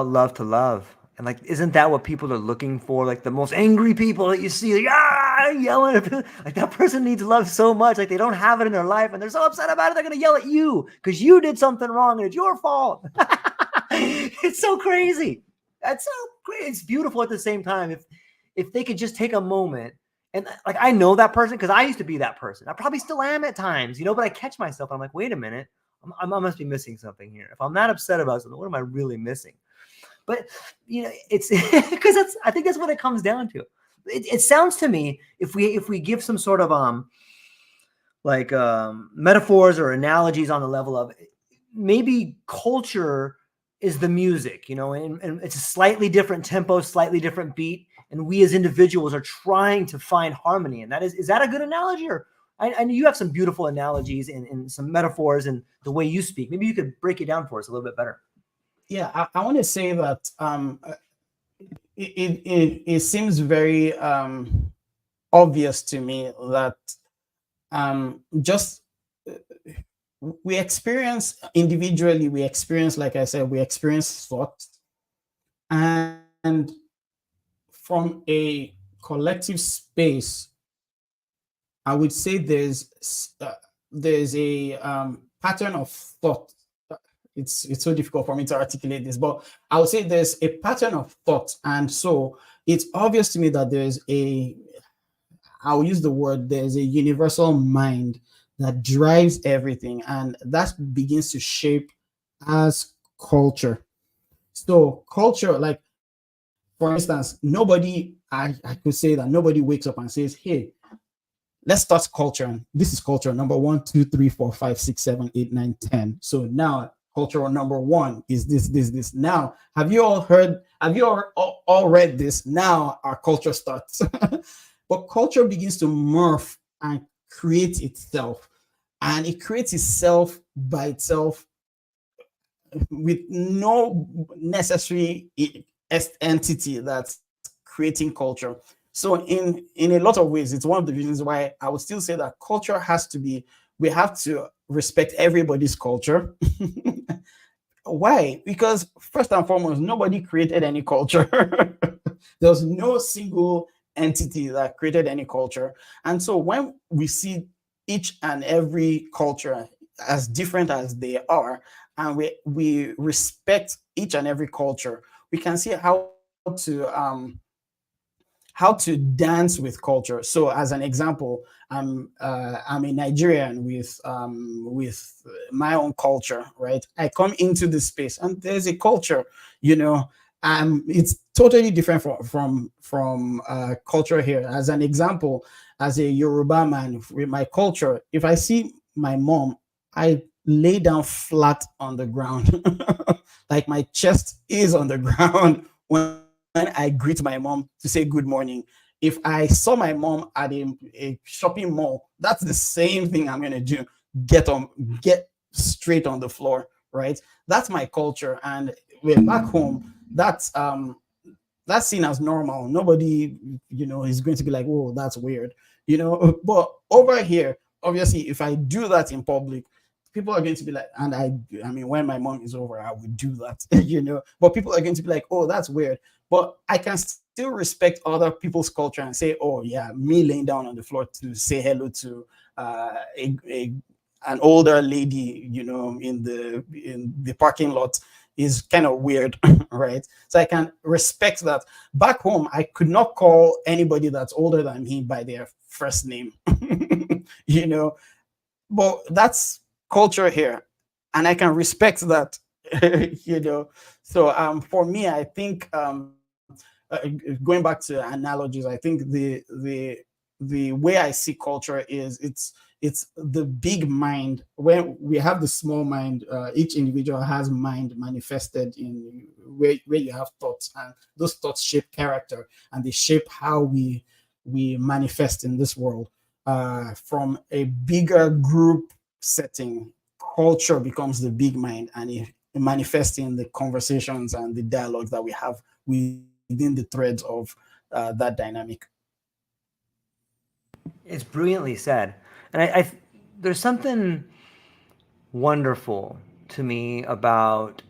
love to love. And like, isn't that what people are looking for? Like the most angry people that you see, like, yelling at people. Like that person needs love so much, like they don't have it in their life, and they're so upset about it. They're gonna yell at you because you did something wrong and it's your fault. It's so crazy. That's so great. It's beautiful at the same time. If they could just take a moment, and like I know that person because I used to be that person. I probably still am at times, but I catch myself. I'm like, wait a minute, I must be missing something here. If I'm not upset about something, what am I really missing? But it's because I think that's what it comes down to. It sounds to me, if we give some sort of metaphors or analogies on the level of maybe culture is the music, and it's a slightly different tempo, slightly different beat, and we as individuals are trying to find harmony. And is that a good analogy? Or I know you have some beautiful analogies and some metaphors and the way you speak. Maybe you could break it down for us a little bit better. Yeah, I want to say that it seems very obvious to me that just we experience individually, like I said, we experience thoughts, and from a collective space, I would say there's a pattern of thought. It's so difficult for me to articulate this, but I would say there's a pattern of thought, and so it's obvious to me that I'll use the word, there's a universal mind that drives everything, and that begins to shape as culture. So culture, like for instance, I could say that nobody wakes up and says, hey, let's start culture. This is culture number 1, 2, 3, 4, 5, 6, 7, 8, 9, 10. So now cultural number 1 is this. Now, have you all read this? Now our culture starts. But culture begins to morph and create itself. And it creates itself by itself with no necessary entity that's creating culture. So in a lot of ways, it's one of the reasons why I would still say that culture we have to respect everybody's culture. Why? Because first and foremost, nobody created any culture. There's no single entity that created any culture. And so when we see each and every culture as different as they are, and we respect each and every culture, we can see how to dance with culture. So as an example, I'm a Nigerian with my own culture, right? I come into this space and there's a culture, it's totally different from culture here. As an example, as a Yoruba man with my culture, if I see my mom, I lay down flat on the ground, like my chest is on the ground when I greet my mom to say good morning. If I saw my mom at a shopping mall, that's the same thing I'm gonna do. Get straight on the floor, right? That's my culture. And we're back home. That's seen as normal. Nobody, is going to be like, "Whoa, that's weird," But over here, obviously, if I do that in public, people are going to be like, and I mean, when my mom is over, I would do that, But people are going to be like, "Oh, that's weird." But I can still respect other people's culture and say, "Oh, yeah, me laying down on the floor to say hello to an older lady, in the parking lot is kind of weird," right? So I can respect that. Back home, I could not call anybody that's older than me by their first name, you know. But that's culture here, and I can respect that, So for me, I think going back to analogies, I think the way I see culture is it's the big mind. When we have the small mind, each individual has mind manifested in where you have thoughts, and those thoughts shape character, and they shape how we manifest in this world. From a bigger group setting, culture becomes the big mind, and it manifests in the conversations and the dialogue that we have within the threads of that dynamic. It's brilliantly said. And there's something wonderful to me about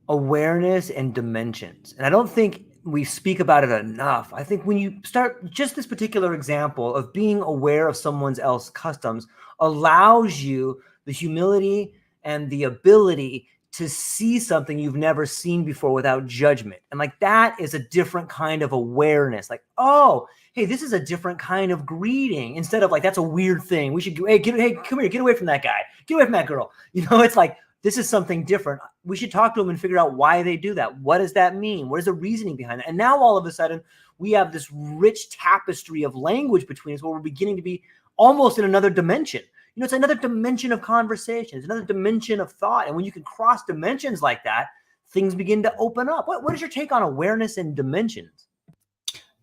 awareness and dimensions. And I don't think we speak about it enough. I think when you start just this particular example of being aware of someone else's customs allows you the humility and the ability to see something you've never seen before without judgment. And like that is a different kind of awareness. Like, oh, hey, this is a different kind of greeting. Instead of like, that's a weird thing. We should, hey, come here, get away from that guy. Get away from that girl. It's like, this is something different. We should talk to them and figure out why they do that. What does that mean? What is the reasoning behind it? And now all of a sudden, we have this rich tapestry of language between us where we're beginning to be almost in another dimension. It's another dimension of conversation. It's another dimension of thought. And when you can cross dimensions like that, things begin to open up. What is your take on awareness and dimensions?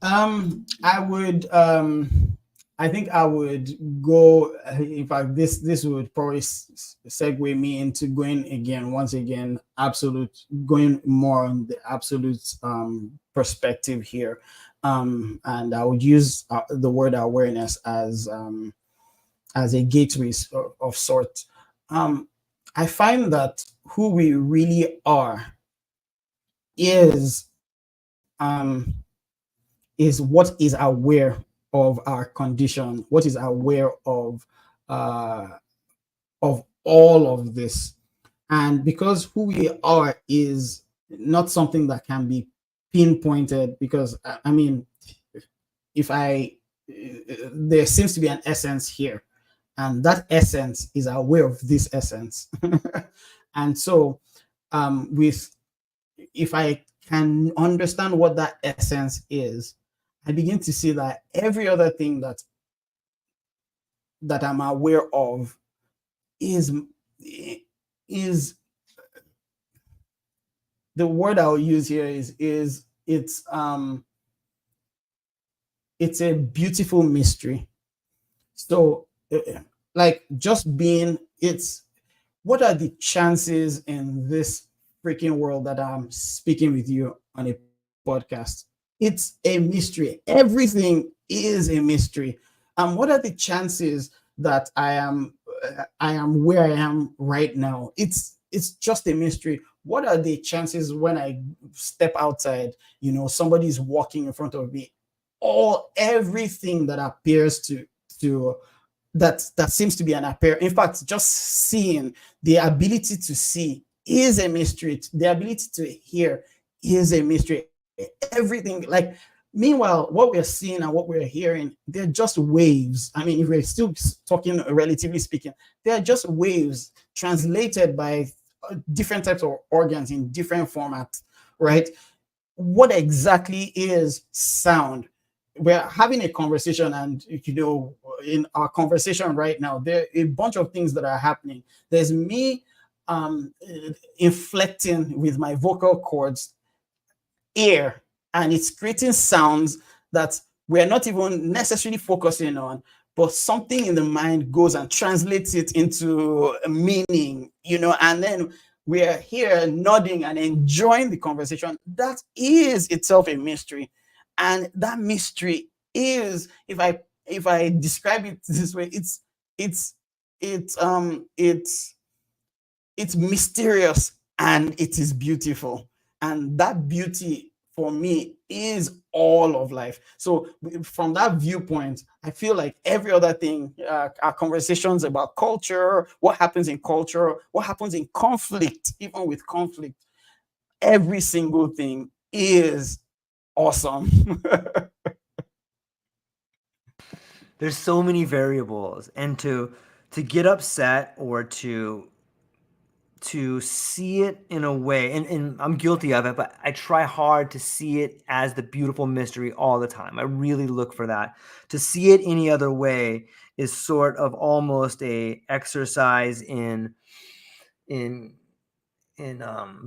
I would I think I would go. In fact, this would probably segue me into once again, going more on the absolute perspective here, and I would use the word awareness as a gateway of sort. I find that who we really are is what is aware of our condition, what is aware of all of this. And because who we are is not something that can be pinpointed, because I mean, there seems to be an essence here, and that essence is aware of this essence. And so with if I can understand what that essence is, I begin to see that every other thing that I'm aware of is the word I'll use here is it's a beautiful mystery. So like just being what are the chances in this freaking world that I'm speaking with you on a podcast? It's a mystery. Everything is a mystery. What are the chances that I am where I am right now? It's just a mystery. What are the chances when I step outside, somebody's walking in front of me? Everything that appears to that seems to be an appear. In fact, just seeing, the ability to see is a mystery. The ability to hear is a mystery. Everything, like, meanwhile, what we're seeing and what we're hearing, they're just waves. I mean, if we're still talking relatively speaking, they're just waves translated by different types of organs in different formats, right? What exactly is sound? We're having a conversation, and in our conversation right now, there are a bunch of things that are happening. There's me inflecting with my vocal cords air, and it's creating sounds that we're not even necessarily focusing on, but something in the mind goes and translates it into a meaning, and then we're here nodding and enjoying the conversation. That is itself a mystery. And that mystery is, if I describe it this way, it's it's um it's it's mysterious and it is beautiful. And that beauty for me is all of life. So from that viewpoint, I feel like every other thing, our conversations about culture, what happens in culture, what happens in conflict, even with conflict, every single thing is awesome. There's so many variables, and to get upset or to see it in a way, and I'm guilty of it, but I try hard to see it as the beautiful mystery all the time. I really look for that. To see it any other way is sort of almost a exercise in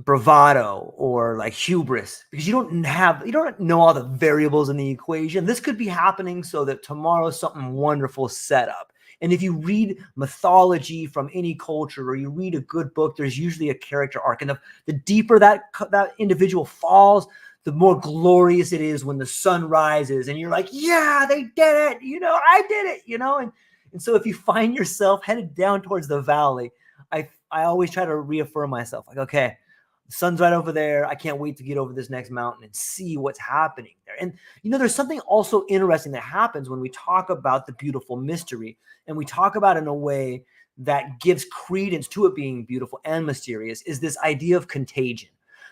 bravado or like hubris, because you don't know all the variables in the equation. This could be happening so that tomorrow something wonderful set up. And if you read mythology from any culture, or you read a good book, there's usually a character arc, and the deeper that individual falls, the more glorious it is when the sun rises and you're like, yeah, they did it, I did it, and so if you find yourself headed down towards the valley, I always try to reaffirm myself, like, okay, the sun's right over there. I can't wait to get over this next mountain and see what's happening there. And, there's something also interesting that happens when we talk about the beautiful mystery, and we talk about it in a way that gives credence to it being beautiful and mysterious, is this idea of contagion.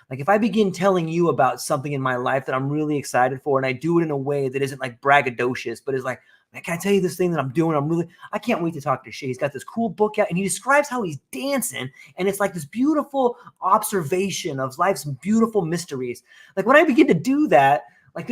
Like, if I begin telling you about something in my life that I'm really excited for, and I do it in a way that isn't like braggadocious, but is like, man, can I tell you this thing that I'm doing? I can't wait to talk to Shay. He's got this cool book out, and he describes how he's dancing, and it's like this beautiful observation of life's beautiful mysteries. Like, when I begin to do that, like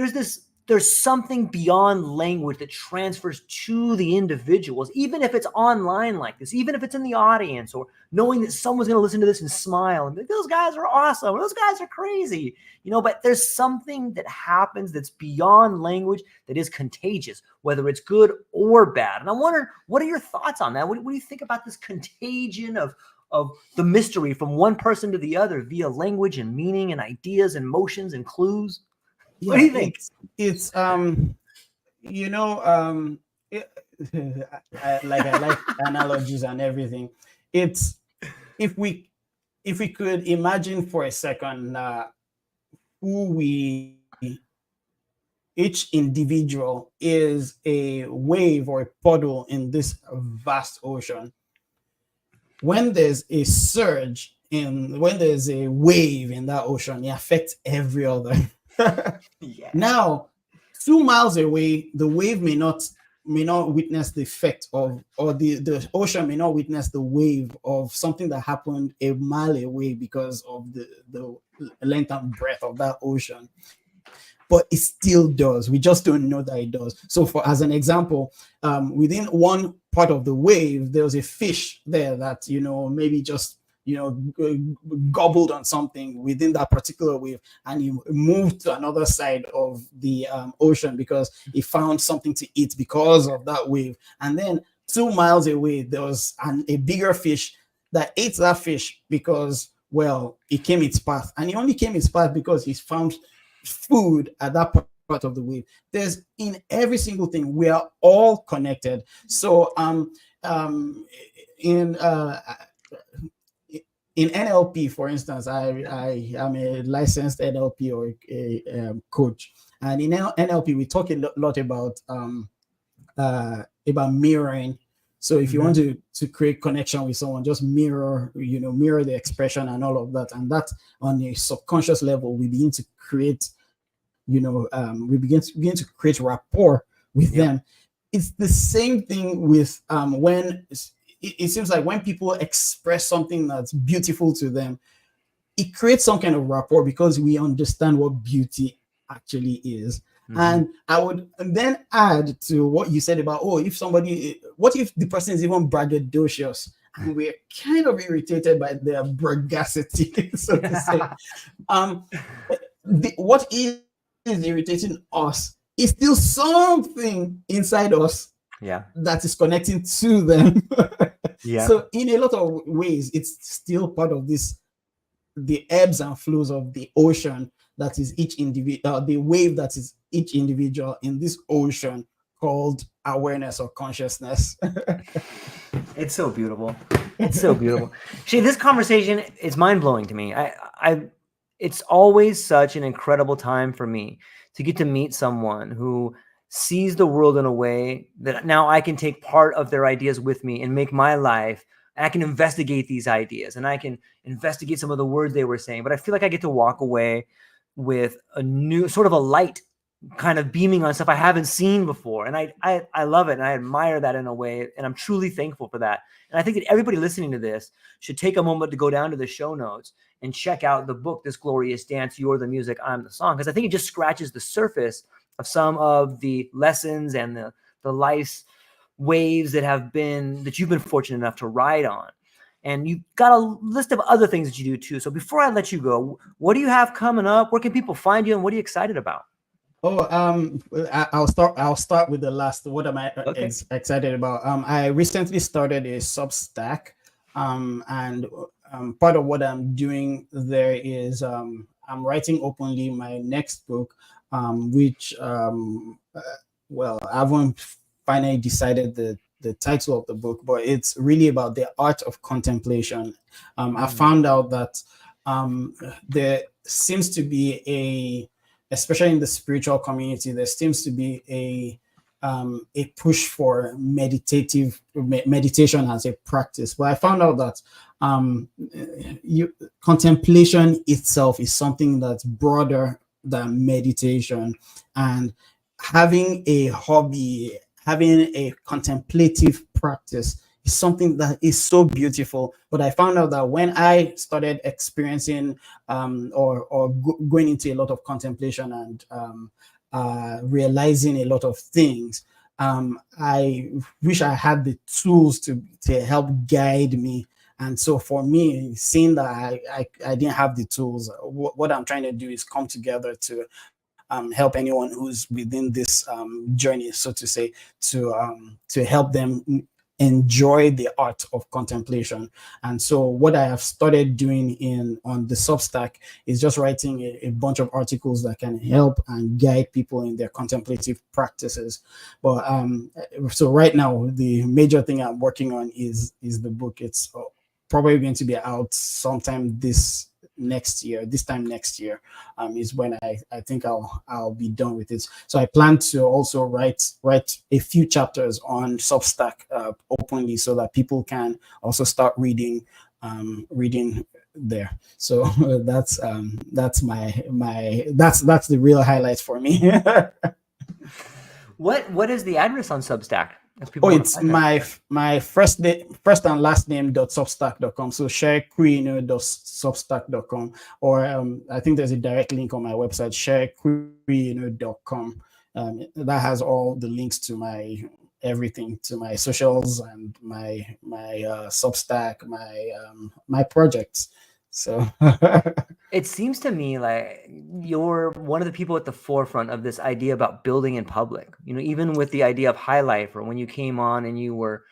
there's something beyond language that transfers to the individuals, even if it's online like this, even if it's in the audience, or knowing that someone's going to listen to this and smile and be like, those guys are awesome, those guys are crazy, but there's something that happens that's beyond language that is contagious, whether it's good or bad. And I'm wondering, what are your thoughts on that? What do you think about this contagion of the mystery from one person to the other via language and meaning and ideas and motions and clues? What do you think? It's it, I like analogies and everything. It's if we could imagine for a second, who each individual is a wave or a puddle in this vast ocean. When there's a surge when there's a wave in that ocean, it affects every other. Yeah. Now, 2 miles away, the wave may not witness the effect of, or the ocean may not witness the wave of something that happened a mile away because of the length and breadth of that ocean. But it still does. We just don't know that it does. So, as an example, within one part of the wave, there was a fish there that maybe just gobbled on something within that particular wave, and he moved to another side of the ocean because he found something to eat because of that wave. And then 2 miles away, there was a bigger fish that ate that fish because, well, it came its path, and he only came its path because he found food at that part of the wave. There's, in every single thing, we are all connected. So in NLP, for instance, I am a licensed NLP or a coach, and in NLP we talk a lot about mirroring. So if you want to create connection with someone, just mirror the expression and all of that, and that on a subconscious level we begin to create, we begin to create rapport with them. It's the same thing with when it seems like when people express something that's beautiful to them, it creates some kind of rapport because we understand what beauty actually is. And I would then add to what you said about, what if the person is even braggadocious and we're kind of irritated by their bragacity, so to say. What is irritating us it's still something inside us Yeah. that is connecting to them. Yeah. So in a lot of ways, it's still part of this, the ebbs and flows of the ocean that is each individual, the wave that is each individual in this ocean called awareness or consciousness. It's so beautiful. It's so beautiful. Shay, this conversation is mind blowing to me. It's always such an incredible time for me to get to meet someone who sees the world in a way that now I can take part of their ideas with me and make my life. And I can investigate these ideas and I can investigate some of the words they were saying. But I feel like I get to walk away with a new sort of a light kind of beaming on stuff I haven't seen before. And I love it. And I admire that in a way. And I'm truly thankful for that. And I think that everybody listening to this should take a moment to go down to the show notes and check out the book, This Glorious Dance, You're the Music, I'm the Song. Because I think it just scratches the surface of some of the lessons and the life's waves that you've been fortunate enough to ride on. And you've got a list of other things that you do too. So before I let you go, what do you have coming up? Where can people find you and what are you excited about? Oh, I'll start. I'll start with the last. What am I Okay. excited about? I recently started a Substack, and part of what I'm doing there is I'm writing openly my next book, which well, I haven't finally decided the title of the book, but it's really about the art of contemplation. I found out that there seems to be especially in the spiritual community, there seems to be a push for meditation as a practice. But I found out that contemplation itself is something that's broader than meditation, and having a hobby, having a contemplative practice is something that is so beautiful. But I found out that when I started experiencing going into a lot of contemplation and realizing a lot of things, I wish I had the tools to help guide me. And so for me, seeing that I didn't have the tools, what I'm trying to do is come together to help anyone who's within this journey, so to say, to help them enjoy the art of contemplation. And so what I have started doing on the Substack is just writing a bunch of articles that can help and guide people in their contemplative practices. But so right now, the major thing I'm working on is the book. It's probably going to be out sometime this time next year is when I think I'll be done with it. So I plan to also write a few chapters on Substack openly, so that people can also start reading there. So that's the real highlight for me. What is the address on Substack? It's my first and last name .substack.com. So seyekuyinu.substack.com, or I think there's a direct link on my website, seyekuyinu.com. That has all the links to my everything, to my socials and my Substack, my projects. So it seems to me like you're one of the people at the forefront of this idea about building in public. Even with the idea of High Life, or when you came on and you were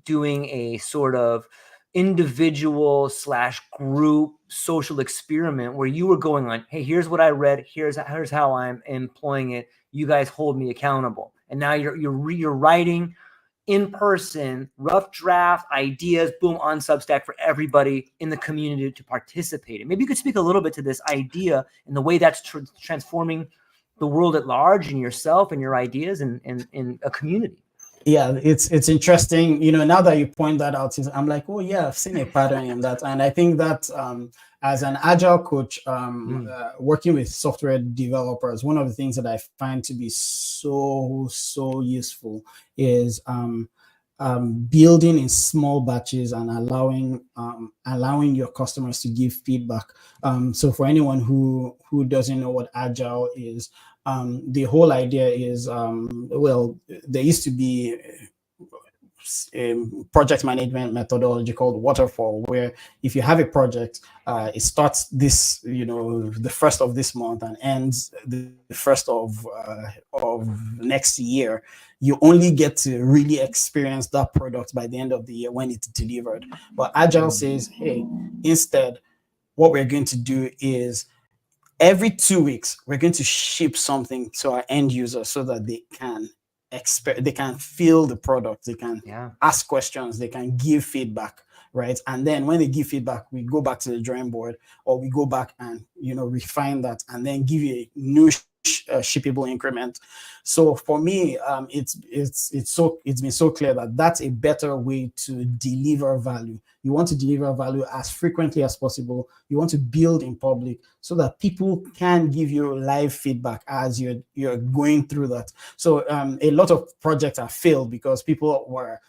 doing a sort of individual / group social experiment where you were going on, hey, here's what I read, here's how I'm employing it, you guys hold me accountable. And now you're writing in person, rough draft ideas, boom, on Substack for everybody in the community to participate in. Maybe you could speak a little bit to this idea and the way that's transforming the world at large and yourself and your ideas in a community. Yeah, it's interesting. Now that you point that out, I'm like, oh yeah, I've seen a pattern in that. And I think that as an agile coach, working with software developers, one of the things that I find to be so useful is building in small batches and allowing your customers to give feedback. So for anyone who doesn't know what agile is, the whole idea is, there used to be project management methodology called waterfall, where if you have a project, it starts this, the first of this month and ends the first of next year. You only get to really experience that product by the end of the year when it's delivered. But Agile says, hey, instead, what we're going to do is every 2 weeks we're going to ship something to our end users so that they can feel the product, they can Yeah. ask questions, they can give feedback, right? And then when they give feedback, we go back to the drawing board, or we go back and refine that, and then give you a new shippable increment. So for me, it's been so clear that that's a better way to deliver value. You want to deliver value as frequently as possible. You want to build in public so that people can give you live feedback as you're going through that. So a lot of projects have failed because people were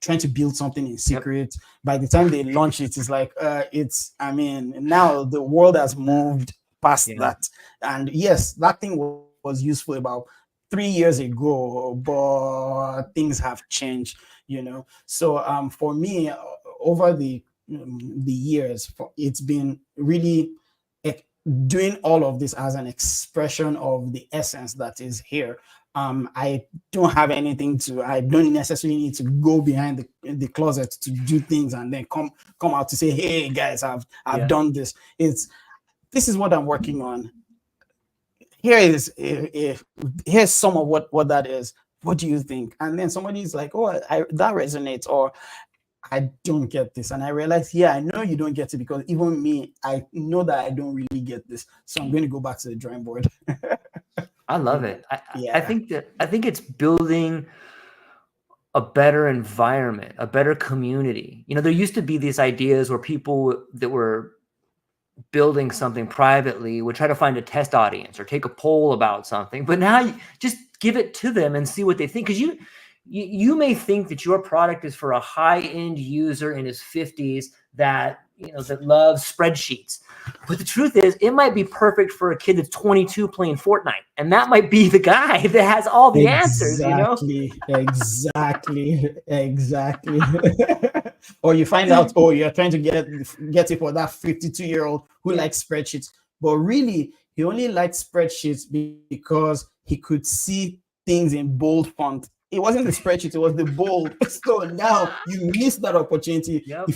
trying to build something in secret. Yep. By the time they launch it, it's like now the world has moved past that. And yes, that thing was useful about 3 years ago, but things have changed, So for me, over the years, it's been really doing all of this as an expression of the essence that is here. I don't have anything I don't necessarily need to go behind the closet to do things and then come out to say, hey guys, I've done this. This is what I'm working on. Here's some of what that is. What do you think? And then somebody's like, oh, that resonates, or I don't get this. And I realized, I know you don't get it, because even me, I know that I don't really get this. So I'm going to go back to the drawing board. I love it. I think it's building a better environment, a better community. There used to be these ideas where people that were building something privately would try to find a test audience or take a poll about something, but now you just give it to them and see what they think. Because you may think that your product is for a high-end user in his 50s that that loves spreadsheets, but the truth is it might be perfect for a kid that's 22 playing Fortnite, and that might be the guy that has all the answers. Exactly. Or you find out, you're trying to get it for that 52-year-old who likes spreadsheets, but really he only likes spreadsheets because he could see things in bold font. It wasn't the spreadsheet, it was the bold. So now you miss that opportunity. Yep.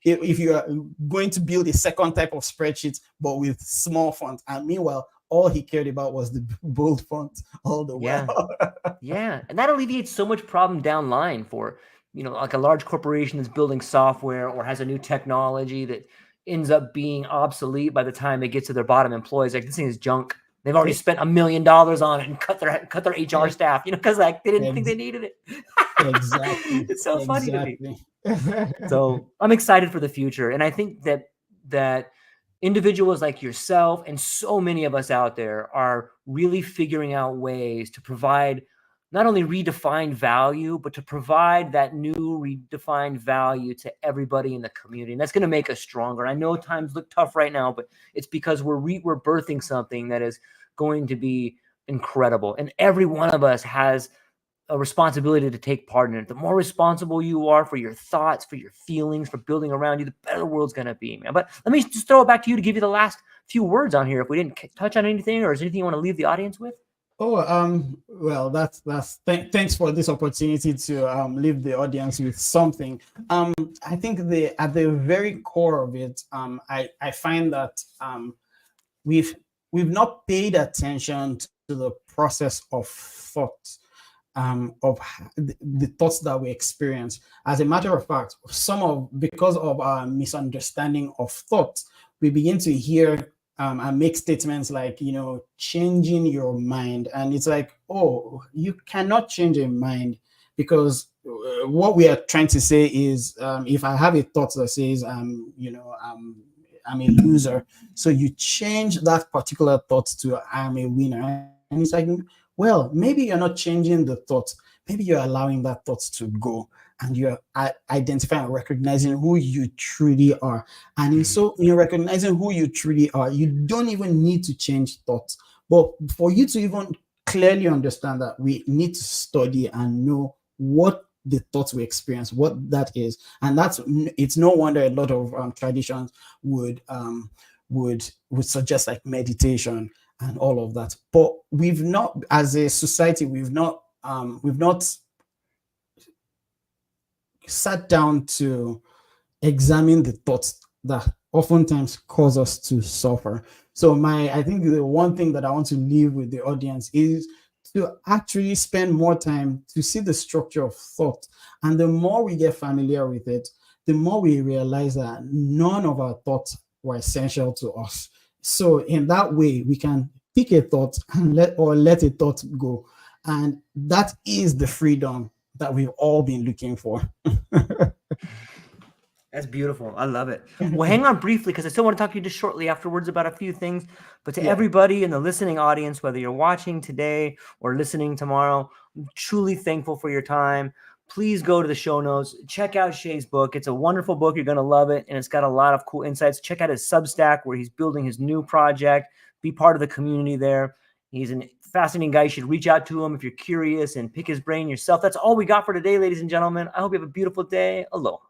If you are going to build a second type of spreadsheet, but with small font, and meanwhile, all he cared about was the bold font all the while. Yeah. And that alleviates so much problem down line for, like a large corporation that's building software or has a new technology that ends up being obsolete by the time it gets to their bottom employees. Like, this thing is junk. They've already spent $1 million on it and cut their HR staff, because they didn't think they needed it. Exactly. It's so funny to me. So I'm excited for the future. And I think that individuals like yourself and so many of us out there are really figuring out ways to provide not only redefined value, but to provide that new redefined value to everybody in the community. And that's going to make us stronger. I know times look tough right now, but it's because we're birthing something that is going to be incredible. And every one of us has a responsibility to take part in it. The more responsible you are for your thoughts, for your feelings, for building around you, the better the world's going to be, man. But let me just throw it back to you to give you the last few words on here. If we didn't touch on anything, or is there anything you want to leave the audience with? Well, thanks for this opportunity to leave the audience with something. I think at the very core of it, I find that we've not paid attention to the process of thought, of the thoughts that we experience. As a matter of fact, because of our misunderstanding of thought, we begin to hear and make statements like, changing your mind. And it's like, oh, you cannot change a mind, because what we are trying to say is, if I have a thought that says, I'm a loser, so you change that particular thought to I'm a winner. And it's like, well, maybe you're not changing the thought. Maybe you're allowing that thought to go, and you're identifying and recognizing who you truly are. And in recognizing who you truly are, you don't even need to change thoughts. But for you to even clearly understand that, we need to study and know what the thoughts we experience, what that is. And it's no wonder a lot of traditions would suggest like meditation and all of that. But we've not, as a society, we've not sat down to examine the thoughts that oftentimes cause us to suffer. So I think the one thing that I want to leave with the audience is to actually spend more time to see the structure of thought. And the more we get familiar with it, the more we realize that none of our thoughts were essential to us. So in that way, we can pick a thought and let a thought go. And that is the freedom that we've all been looking for. That's beautiful. I love it. Well, hang on briefly because I still want to talk to you just shortly afterwards about a few things. But to everybody in the listening audience, whether you're watching today or listening tomorrow, I'm truly thankful for your time. Please go to the show notes. Check out Seye's book. It's a wonderful book. You're going to love it. And it's got a lot of cool insights. Check out his Substack where he's building his new project. Be part of the community there. He's a fascinating guy. You should reach out to him if you're curious and pick his brain yourself. That's all we got for today, ladies and gentlemen. I hope you have a beautiful day. Aloha.